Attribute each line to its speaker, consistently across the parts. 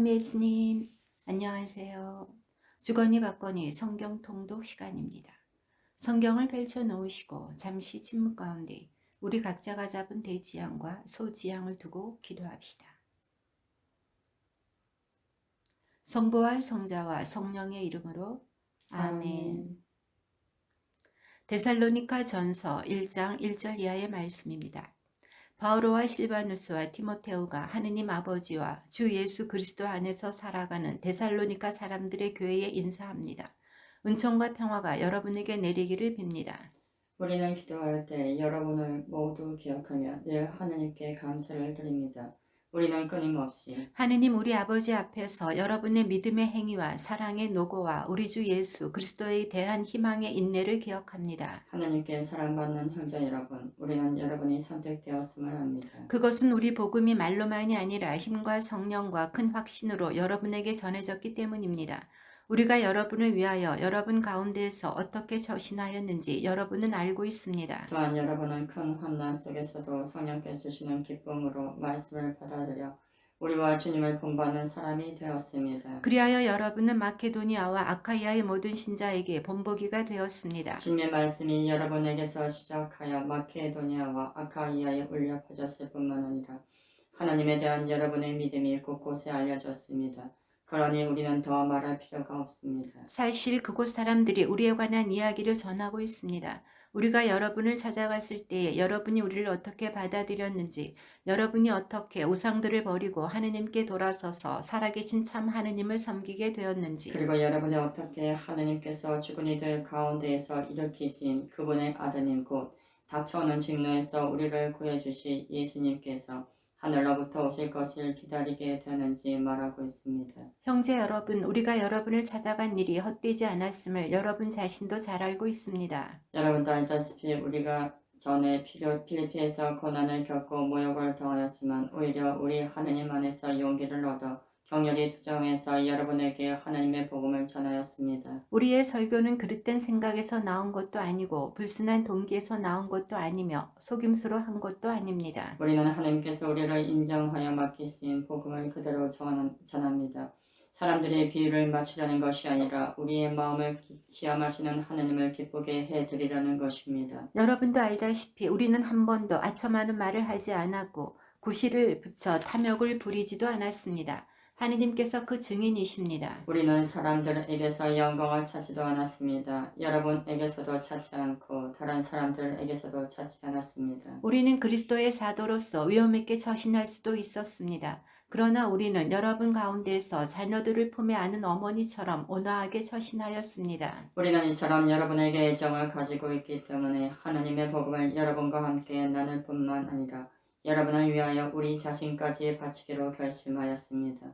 Speaker 1: 예수님, 안녕하세요. 주거니 받거니 성경 통독 시간입니다. 성경을 펼쳐 놓으시고 잠시 침묵 가운데 우리 각자가 잡은 대지향과 소지향을 두고 기도합시다. 성부와 성자와 성령의 이름으로 아멘. 데살로니가 전서 1장 1절 이하의 말씀입니다. 바오로와 실바누스와 디모테오가 하느님 아버지와 주 예수 그리스도 안에서 살아가는 데살로니가 사람들의 교회에 인사합니다. 은총과 평화가 여러분에게 내리기를 빕니다.
Speaker 2: 우리는 기도할 때 여러분을 모두 기억하며 늘 하느님께 감사를 드립니다. 우리는 끊임없이
Speaker 1: 하느님 우리 아버지 앞에서 여러분의 믿음의 행위와 사랑의 노고와 우리 주 예수 그리스도에 대한 희망의 인내를 기억합니다.
Speaker 2: 하느님께 사랑받는 형제 여러분, 우리는 여러분이 선택되었음을 압니다.
Speaker 1: 그것은 우리 복음이 말로만이 아니라 힘과 성령과 큰 확신으로 여러분에게 전해졌기 때문입니다. 우리가 여러분을 위하여 여러분 가운데에서 어떻게 처신하였는지 여러분은 알고 있습니다.
Speaker 2: 또한 여러분은 큰 환난 속에서도 성령께 주시는 기쁨으로 말씀을 받아들여 우리와 주님을 본받는 사람이 되었습니다.
Speaker 1: 그리하여 여러분은 마케도니아와 아카이아의 모든 신자에게 본보기가 되었습니다.
Speaker 2: 주님의 말씀이 여러분에게서 시작하여 마케도니아와 아카이아에 울려 퍼졌을 뿐만 아니라 하나님에 대한 여러분의 믿음이 곳곳에 알려졌습니다. 그러니 우리는 더 말할 필요가 없습니다.
Speaker 1: 사실 그곳 사람들이 우리에 관한 이야기를 전하고 있습니다. 우리가 여러분을 찾아갔을 때에 여러분이 우리를 어떻게 받아들였는지, 여러분이 어떻게 우상들을 버리고 하느님께 돌아서서 살아계신 참 하느님을 섬기게 되었는지,
Speaker 2: 그리고 여러분이 어떻게 하느님께서 죽은 이들 가운데에서 일으키신 그분의 아드님 곧 닥쳐오는 직노에서 우리를 구해주신 예수님께서 하늘로부터 오실 것을 기다리게 되는지 말하고 있습니다.
Speaker 1: 형제 여러분, 우리가 여러분을 찾아간 일이 헛되지 않았음을 여러분 자신도 잘 알고 있습니다.
Speaker 2: 여러분도 알다시피 우리가 전에 필리피에서 고난을 겪고 모욕을 당하였지만 오히려 우리 하느님 안에서 용기를 얻어 격렬히 투정해서 여러분에게 하나님의 복음을 전하였습니다.
Speaker 1: 우리의 설교는 그릇된 생각에서 나온 것도 아니고 불순한 동기에서 나온 것도 아니며 속임수로 한 것도 아닙니다.
Speaker 2: 우리는 하나님께서 우리를 인정하여 맡기신 복음을 그대로 전합니다. 사람들의 비유를 맞추려는 것이 아니라 우리의 마음을 시험하시는 하나님을 기쁘게 해드리려는 것입니다.
Speaker 1: 여러분도 알다시피 우리는 한 번도 아첨하는 말을 하지 않았고 구실을 붙여 탐욕을 부리지도 않았습니다. 하느님께서 그 증인이십니다.
Speaker 2: 우리는 사람들에게서 영광을 찾지도 않았습니다. 여러분에게서도 찾지 않고 다른 사람들에게서도 찾지 않았습니다.
Speaker 1: 우리는 그리스도의 사도로서 위험 있게 처신할 수도 있었습니다. 그러나 우리는 여러분 가운데서 자녀들을 품에 안은 어머니처럼 온화하게 처신하였습니다.
Speaker 2: 우리는 이처럼 여러분에게 애정을 가지고 있기 때문에 하나님의 복음을 여러분과 함께 나눌 뿐만 아니라 여러분을 위하여 우리 자신까지 바치기로 결심하였습니다.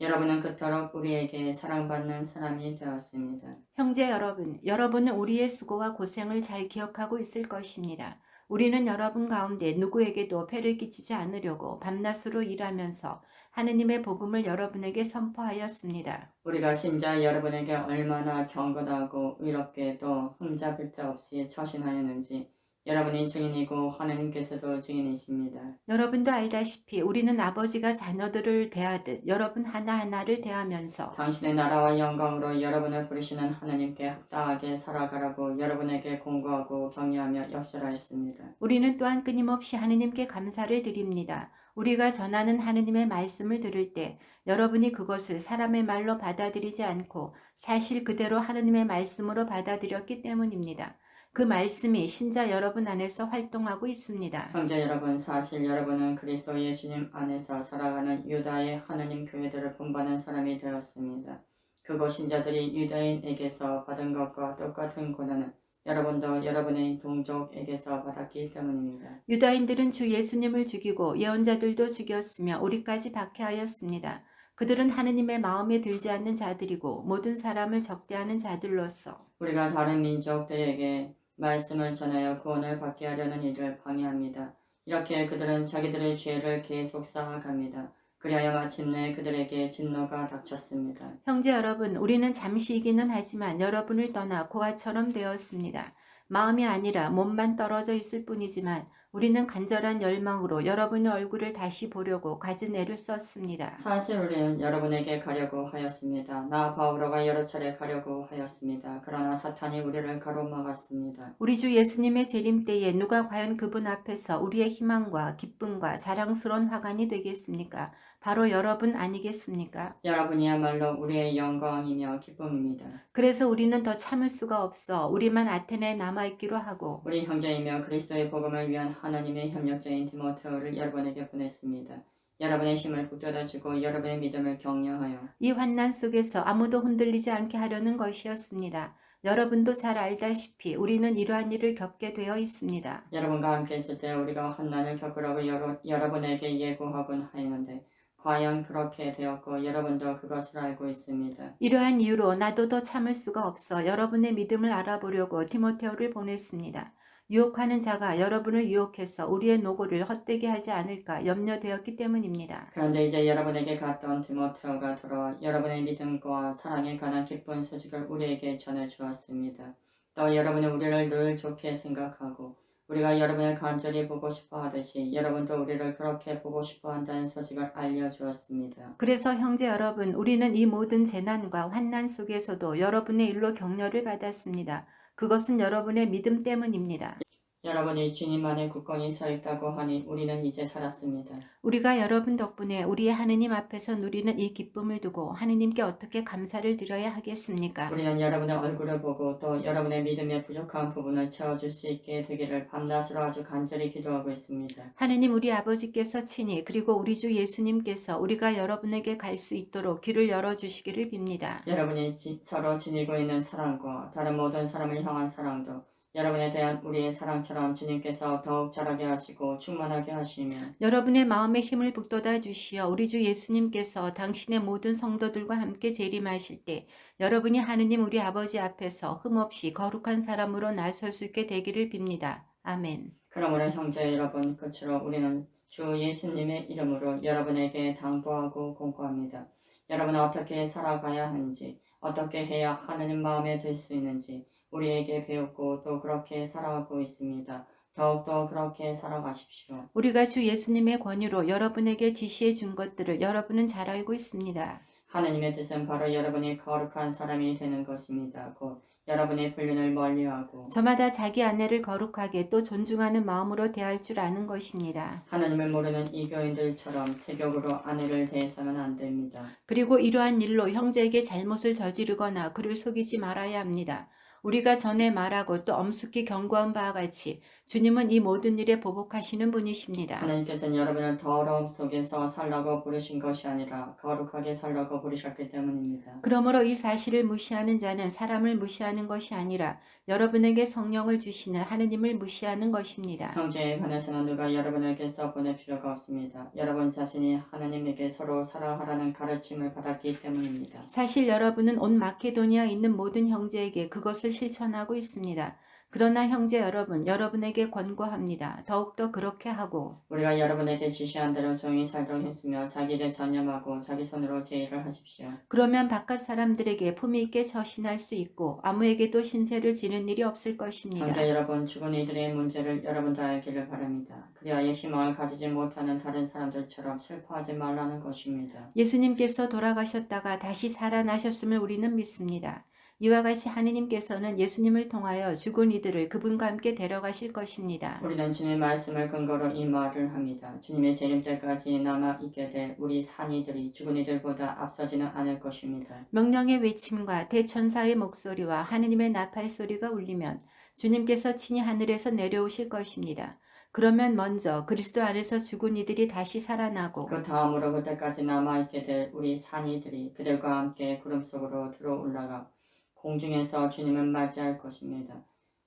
Speaker 2: 여러분은 그토록 우리에게 사랑받는 사람이 되었습니다.
Speaker 1: 형제 여러분, 여러분은 우리의 수고와 고생을 잘 기억하고 있을 것입니다. 우리는 여러분 가운데 누구에게도 폐를 끼치지 않으려고 밤낮으로 일하면서 하느님의 복음을 여러분에게 선포하였습니다.
Speaker 2: 우리가 신자 여러분에게 얼마나 경건하고 의롭게도 흠잡을 데 없이 처신하였는지 여러분이 증인이고 하나님께서도 증인이십니다.
Speaker 1: 여러분도 알다시피 우리는 아버지가 자녀들을 대하듯 여러분 하나하나를 대하면서
Speaker 2: 당신의 나라와 영광으로 여러분을 부르시는 하나님께 합당하게 살아가라고 여러분에게 공고하고 격려하며 역설하였습니다.
Speaker 1: 우리는 또한 끊임없이 하느님께 감사를 드립니다. 우리가 전하는 하느님의 말씀을 들을 때 여러분이 그것을 사람의 말로 받아들이지 않고 사실 그대로 하느님의 말씀으로 받아들였기 때문입니다. 그 말씀이 신자 여러분 안에서 활동하고 있습니다.
Speaker 2: 형제 여러분, 사실 여러분은 그리스도 예수님 안에서 살아가는 유다의 하나님 교회들을 본받는 사람이 되었습니다. 그곳 신자들이 유다인에게서 받은 것과 똑같은 고난을 여러분도 여러분의 동족에게서 받았기 때문입니다.
Speaker 1: 유다인들은 주 예수님을 죽이고 예언자들도 죽였으며 우리까지 박해하였습니다. 그들은 하느님의 마음에 들지 않는 자들이고 모든 사람을 적대하는 자들로서
Speaker 2: 우리가 다른 민족들에게 말씀을 전하여 구원을 받게 하려는 일을 방해합니다. 이렇게 그들은 자기들의 죄를 계속 쌓아갑니다. 그리하여 마침내 그들에게 진노가 닥쳤습니다.
Speaker 1: 형제 여러분, 우리는 잠시이기는 하지만 여러분을 떠나 고아처럼 되었습니다. 마음이 아니라 몸만 떨어져 있을 뿐이지만 우리는 간절한 열망으로 여러분의 얼굴을 다시 보려고 갖은 애를 썼습니다.
Speaker 2: 사실 우리는 여러분에게 가려고 하였습니다. 나 바오로가 여러 차례 가려고 하였습니다. 그러나 사탄이 우리를 가로막았습니다.
Speaker 1: 우리 주 예수님의 재림 때에 누가 과연 그분 앞에서 우리의 희망과 기쁨과 자랑스러운 화관이 되겠습니까? 바로 여러분 아니겠습니까?
Speaker 2: 여러분이야말로 우리의 영광이며 기쁨입니다.
Speaker 1: 그래서 우리는 더 참을 수가 없어 우리만 아테네에 남아있기로 하고
Speaker 2: 우리 형제이며 그리스도의 복음을 위한 하나님의 협력자인 디모테오를 여러분에게 보냈습니다. 여러분의 힘을 북돋아주고 여러분의 믿음을 격려하여
Speaker 1: 이 환난 속에서 아무도 흔들리지 않게 하려는 것이었습니다. 여러분도 잘 알다시피 우리는 이러한 일을 겪게 되어 있습니다.
Speaker 2: 여러분과 함께 있을 때 우리가 환난을 겪으라고 여러분에게 예고하곤 하였는데 과연 그렇게 되었고 여러분도 그것을 알고 있습니다.
Speaker 1: 이러한 이유로 나도 더 참을 수가 없어 여러분의 믿음을 알아보려고 디모테오를 보냈습니다. 유혹하는 자가 여러분을 유혹해서 우리의 노고를 헛되게 하지 않을까 염려되었기 때문입니다.
Speaker 2: 그런데 이제 여러분에게 갔던 디모테오가 돌아와 여러분의 믿음과 사랑에 관한 기쁜 소식을 우리에게 전해주었습니다. 또 여러분은 우리를 늘 좋게 생각하고 우리가 여러분을 간절히 보고 싶어 하듯이 여러분도 우리를 그렇게 보고 싶어 한다는 소식을 알려주었습니다.
Speaker 1: 그래서 형제 여러분, 우리는 이 모든 재난과 환난 속에서도 여러분의 일로 격려를 받았습니다. 그것은 여러분의 믿음 때문입니다.
Speaker 2: 여러분이 주님 안에 굳건히 서 있다고 하니 우리는 이제 살았습니다.
Speaker 1: 우리가 여러분 덕분에 우리의 하느님 앞에서 누리는 이 기쁨을 두고 하느님께 어떻게 감사를 드려야 하겠습니까?
Speaker 2: 우리는 여러분의 얼굴을 보고 또 여러분의 믿음의 부족한 부분을 채워줄 수 있게 되기를 밤낮으로 아주 간절히 기도하고 있습니다.
Speaker 1: 하느님 우리 아버지께서 친히 그리고 우리 주 예수님께서 우리가 여러분에게 갈 수 있도록 길을 열어주시기를 빕니다.
Speaker 2: 여러분이 서로 지니고 있는 사랑과 다른 모든 사람을 향한 사랑도 여러분에 대한 우리의 사랑처럼 주님께서 더욱 자라게 하시고 충만하게 하시며
Speaker 1: 여러분의 마음에 힘을 북돋아 주시어 우리 주 예수님께서 당신의 모든 성도들과 함께 재림하실 때 여러분이 하느님 우리 아버지 앞에서 흠없이 거룩한 사람으로 나설 수 있게 되기를 빕니다. 아멘.
Speaker 2: 그러므로 형제 여러분 끝으로 우리는 주 예수님의 이름으로 여러분에게 당부하고 공고합니다. 여러분은 어떻게 살아가야 하는지 어떻게 해야 하느님 마음에 들 수 있는지 우리에게 배웠고 또 그렇게 살아가고 있습니다. 더욱더 그렇게 살아가십시오.
Speaker 1: 우리가 주 예수님의 권유로 여러분에게 지시해 준 것들을 여러분은 잘 알고 있습니다.
Speaker 2: 하느님의 뜻은 바로 여러분이 거룩한 사람이 되는 것입니다. 곧 여러분의 불륜을 멀리하고
Speaker 1: 저마다 자기 아내를 거룩하게 또 존중하는 마음으로 대할 줄 아는 것입니다.
Speaker 2: 하나님을 모르는 이교인들처럼 세격으로 아내를 대해서는 안 됩니다.
Speaker 1: 그리고 이러한 일로 형제에게 잘못을 저지르거나 그를 속이지 말아야 합니다. 우리가 전에 말하고 또 엄숙히 경고한 바와 같이 주님은 이 모든 일에 보복하시는 분이십니다.
Speaker 2: 하나님께서는 여러분을 더러움 속에서 살라고 부르신 것이 아니라 거룩하게 살라고 부르셨기 때문입니다.
Speaker 1: 그러므로 이 사실을 무시하는 자는 사람을 무시하는 것이 아니라 여러분에게 성령을 주시는 하느님을 무시하는 것입니다.
Speaker 2: 형제에 관해서는 누가 여러분에게서 보낼 필요가 없습니다. 여러분 자신이 하나님에게 서로 사랑하라는 가르침을 받았기 때문입니다.
Speaker 1: 사실 여러분은 온 마케도니아에 있는 모든 형제에게 그것을 실천하고 있습니다. 그러나 형제 여러분, 여러분에게 권고합니다. 더욱더 그렇게 하고
Speaker 2: 우리가 여러분에게 지시한 대로 종이 살도록 힘쓰며 자기 일에 전념하고 자기 손으로 제 일을 하십시오.
Speaker 1: 그러면 바깥 사람들에게 품위 있게 처신할 수 있고 아무에게도 신세를 지는 일이 없을 것입니다.
Speaker 2: 형제 여러분, 죽은 이들의 문제를 여러분도 알기를 바랍니다. 그리하여 희망을 가지지 못하는 다른 사람들처럼 슬퍼하지 말라는 것입니다.
Speaker 1: 예수님께서 돌아가셨다가 다시 살아나셨음을 우리는 믿습니다. 이와 같이 하느님께서는 예수님을 통하여 죽은 이들을 그분과 함께 데려가실 것입니다.
Speaker 2: 우리는 주님의 말씀을 근거로 이 말을 합니다. 주님의 재림 때까지 남아있게 될 우리 산이들이 죽은 이들보다 앞서지는 않을 것입니다.
Speaker 1: 명령의 외침과 대천사의 목소리와 하느님의 나팔 소리가 울리면 주님께서 친히 하늘에서 내려오실 것입니다. 그러면 먼저 그리스도 안에서 죽은 이들이 다시 살아나고
Speaker 2: 그 다음으로 그때까지 남아있게 될 우리 산이들이 그들과 함께 구름 속으로 들어 올라가 공중에서 주님을 맞이할 것입니다.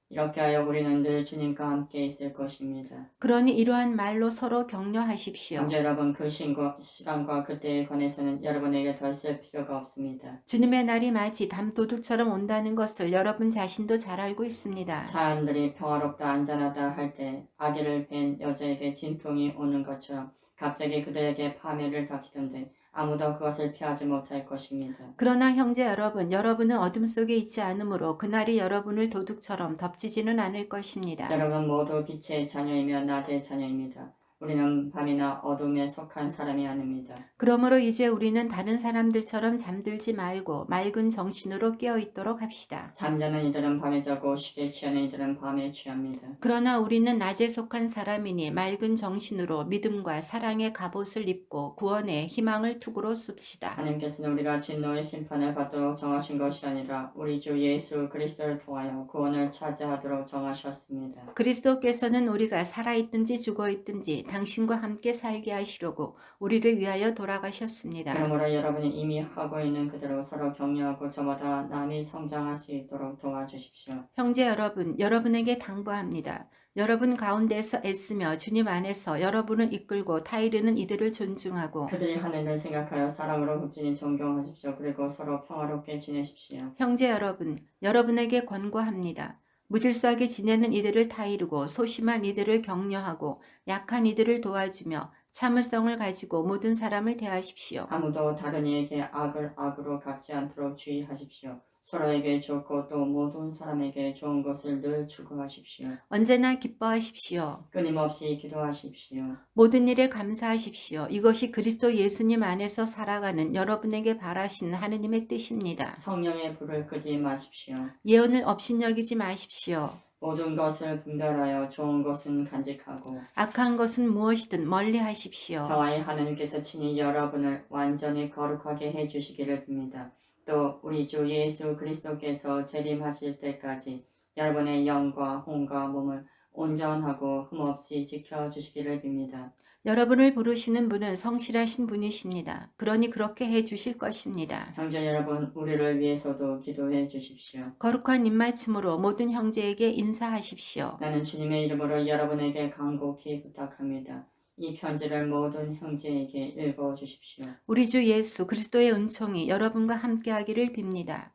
Speaker 2: 이렇게 하여 우리는 늘 주님과 함께 있을 것입니다.
Speaker 1: 그러니 이러한 말로 서로 격려하십시오.
Speaker 2: 형제 여러분, 그 시간과 그때에 관해서는 여러분에게 더 쓸 필요가 없습니다.
Speaker 1: 주님의 날이 마치 밤도둑처럼 온다는 것을 여러분 자신도 잘 알고 있습니다.
Speaker 2: 사람들이 평화롭다 안전하다 할 때 아기를 뵌 여자에게 진통이 오는 것처럼 갑자기 그들에게 파멸을 닥치던데 아무도 그것을 피하지 못할 것입니다.
Speaker 1: 그러나 형제 여러분, 여러분은 어둠 속에 있지 않으므로 그날이 여러분을 도둑처럼 덮치지는 않을 것입니다.
Speaker 2: 여러분 모두 빛의 자녀이며 낮의 자녀입니다. 우리는 밤이나 어둠에 속한 사람이 아닙니다.
Speaker 1: 그러므로 이제 우리는 다른 사람들처럼 잠들지 말고 맑은 정신으로 깨어 있도록 합시다.
Speaker 2: 잠자는 이들은 밤에 자고 쉬게 취하는 이들은 밤에 취합니다.
Speaker 1: 그러나 우리는 낮에 속한 사람이니 맑은 정신으로 믿음과 사랑의 갑옷을 입고 구원의 희망을 투구로 씁시다.
Speaker 2: 하나님께서는 우리가 진노의 심판을 받도록 정하신 것이 아니라 우리 주 예수 그리스도를 통하여 구원을 차지하도록 정하셨습니다.
Speaker 1: 그리스도께서는 우리가 살아있든지 죽어있든지 당신과 함께 살게 하시려고 우리를 위하여 돌아가셨습니다.
Speaker 2: 그러므로 여러분이 이미 하고 있는 그대로 서로 격려하고 저마다 남이 성장할 수 있도록 도와주십시오.
Speaker 1: 형제 여러분, 여러분에게 당부합니다. 여러분 가운데서 애쓰며 주님 안에서 여러분을 이끌고 타이르는 이들을 존중하고
Speaker 2: 그들이 하늘을 생각하여 사랑으로 극진히 존경하십시오. 그리고 서로 평화롭게 지내십시오.
Speaker 1: 형제 여러분, 여러분에게 권고합니다. 무질서하게 지내는 이들을 타이르고 소심한 이들을 격려하고 약한 이들을 도와주며 참을성을 가지고 모든 사람을 대하십시오.
Speaker 2: 아무도 다른 이에게 악을 악으로 갚지 않도록 주의하십시오. 서로에게 좋고 또 모든 사람에게 좋은 것을 늘 추구하십시오.
Speaker 1: 언제나 기뻐하십시오.
Speaker 2: 끊임없이 기도하십시오.
Speaker 1: 모든 일에 감사하십시오. 이것이 그리스도 예수님 안에서 살아가는 여러분에게 바라시는 하느님의 뜻입니다.
Speaker 2: 성령의 불을 끄지 마십시오.
Speaker 1: 예언을 업신여기지 마십시오.
Speaker 2: 모든 것을 분별하여 좋은 것은 간직하고
Speaker 1: 악한 것은 무엇이든 멀리 하십시오.
Speaker 2: 평화의 하나님께서 친히 여러분을 완전히 거룩하게 해주시기를 빕니다. 또 우리 주 예수 그리스도께서 재림하실 때까지 여러분의 영과 혼과 몸을 온전하고 흠없이 지켜주시기를 빕니다.
Speaker 1: 여러분을 부르시는 분은 성실하신 분이십니다. 그러니 그렇게 해 주실 것입니다.
Speaker 2: 형제 여러분, 우리를 위해서도 기도해 주십시오.
Speaker 1: 거룩한 입맞춤으로 모든 형제에게 인사하십시오.
Speaker 2: 나는 주님의 이름으로 여러분에게 간곡히 부탁합니다. 이 편지를 모든 형제에게 읽어 주십시오.
Speaker 1: 우리 주 예수 그리스도의 은총이 여러분과 함께하기를 빕니다.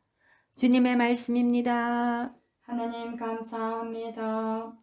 Speaker 1: 주님의 말씀입니다.
Speaker 2: 하나님 감사합니다.